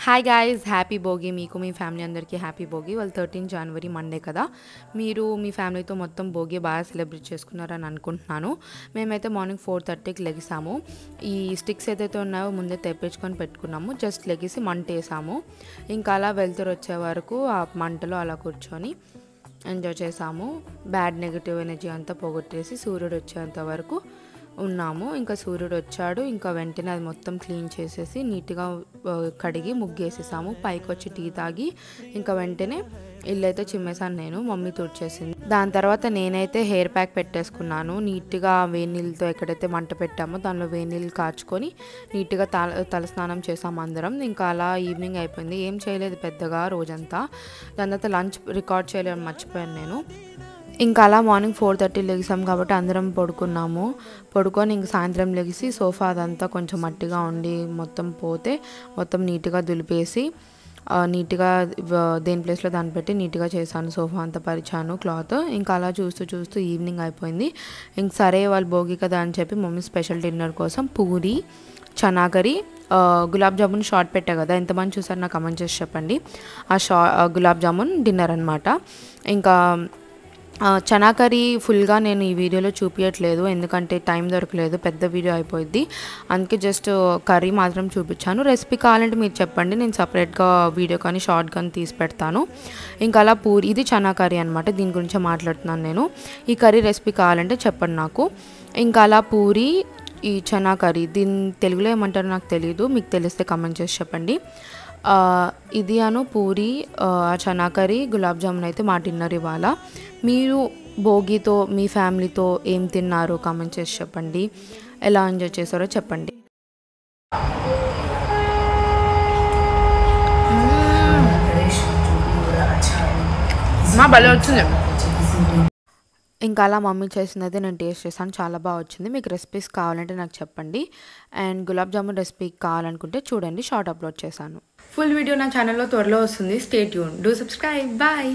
Hi guys, happy Bhogi మీకు మీ family అందరికీ happy Bhogi. వాళ్ళు 13 జనవరి మండే కదా, మీరు మీ ఫ్యామిలీతో మొత్తం భోగి బాగా సెలబ్రేట్ చేసుకున్నారని అనుకుంటున్నాను. మేమైతే మార్నింగ్ 4:30కి లెగిసాము. ఈ స్టిక్స్ ఏదైతే ఉన్నాయో ముందే తెప్పించుకొని పెట్టుకున్నాము. జస్ట్ లెగిసి మంట వేసాము. ఇంకా అలా వెళ్తురు వచ్చే వరకు ఆ మంటలో అలా కూర్చొని ఎంజాయ్ చేసాము. బ్యాడ్ నెగిటివ్ ఎనర్జీ అంతా పోగొట్టేసి సూర్యుడు వచ్చేంత వరకు ఉన్నాము. ఇంకా సూర్యుడు వచ్చాడు. ఇంకా వెంటనే అది మొత్తం క్లీన్ చేసేసి నీట్గా కడిగి ముగ్గేసేసాము. పైకి వచ్చి టీ తాగి ఇంకా వెంటనే ఇల్లు అయితే చిమ్మేసాను నేను. మమ్మీ తుడిచేసింది. దాని తర్వాత నేనైతే హెయిర్ ప్యాక్ పెట్టేసుకున్నాను. నీట్గా వేడి నీళ్ళతో ఎక్కడైతే మంట పెట్టామో దానిలో వేడి నీళ్ళు కాచుకొని నీట్గా తలస్నానం చేసాము అందరం. ఇంకా అలా ఈవినింగ్ అయిపోయింది. ఏం చేయలేదు పెద్దగా రోజంతా. దాని తర్వాత లంచ్ రికార్డ్ చేయలేని మర్చిపోయాను నేను. ఇంకా అలా మార్నింగ్ 4:30 లెగిసాం కాబట్టి అందరం పడుకొని ఇంక సాయంత్రం లెగిసి సోఫా అదంతా కొంచెం మట్టిగా ఉండి మొత్తం నీట్గా దులిపేసి నీట్గా దేని ప్లేస్లో దాన్ని పెట్టి నీట్గా చేశాను. సోఫా అంతా పరిచాను క్లాత్. ఇంకా అలా చూస్తూ ఈవినింగ్ అయిపోయింది. ఇంక సరే వాళ్ళు భోగి కదా అని చెప్పి మమ్మీ స్పెషల్ డిన్నర్ కోసం పూరి, చనా కర్రీ, గులాబ్ జామున్ షార్ట్ పెట్టా కదా, ఎంతమంది చూసారు నాకు కమెంట్ చేసి చెప్పండి. గులాబ్ జామున్ డిన్నర్ అనమాట. ఇంకా చనా కర్రీ ఫుల్గా నేను ఈ వీడియోలో చూపించట్లేదు, ఎందుకంటే టైం దొరకలేదు, పెద్ద వీడియో అయిపోయింది. అందుకే జస్ట్ కర్రీ మాత్రం చూపించాను. రెసిపీ కావాలంటే మీరు చెప్పండి, నేను సపరేట్గా వీడియో కానీ షార్ట్ కానీ తీసి పెడతాను. ఇంకా అలా పూరి, ఇది చనా కర్రీ అనమాట, దీని గురించి మాట్లాడుతున్నాను నేను. ఈ కర్రీ రెసిపీ కావాలంటే చెప్పండి నాకు. ఇంకా అలా పూరి, ఈ చనా కర్రీ, దీన్ని తెలుగులో ఏమంటారో నాకు తెలియదు, మీకు తెలిస్తే కమెంట్ చేసి చెప్పండి. ఇది పూరి, చనా కర్రీ, గులాబ్ జామున్ అయితే మా డిన్నర్ ఇవాళ. మీరు భోగితో మీ ఫ్యామిలీతో ఏం తిన్నారో కామెంట్ చేసి చెప్పండి. ఎలా ఎంజాయ్ చేశారో చెప్పండి. భలే వచ్చింది. ఇంకా అలా మమ్మీ చేసినది నేను టేస్ట్ చేశాను, చాలా బాగా వచ్చింది. మీకు రెసిపీస్ కావాలంటే నాకు చెప్పండి. అండ్ గులాబ్ జామున్ రెసిపీ కావాలనుకుంటే చూడండి, షార్ట్ అప్లోడ్ చేశాను. ఫుల్ వీడియో నా ఛానల్లో త్వరలో వస్తుంది. Stay tune, do subscribe. Bye.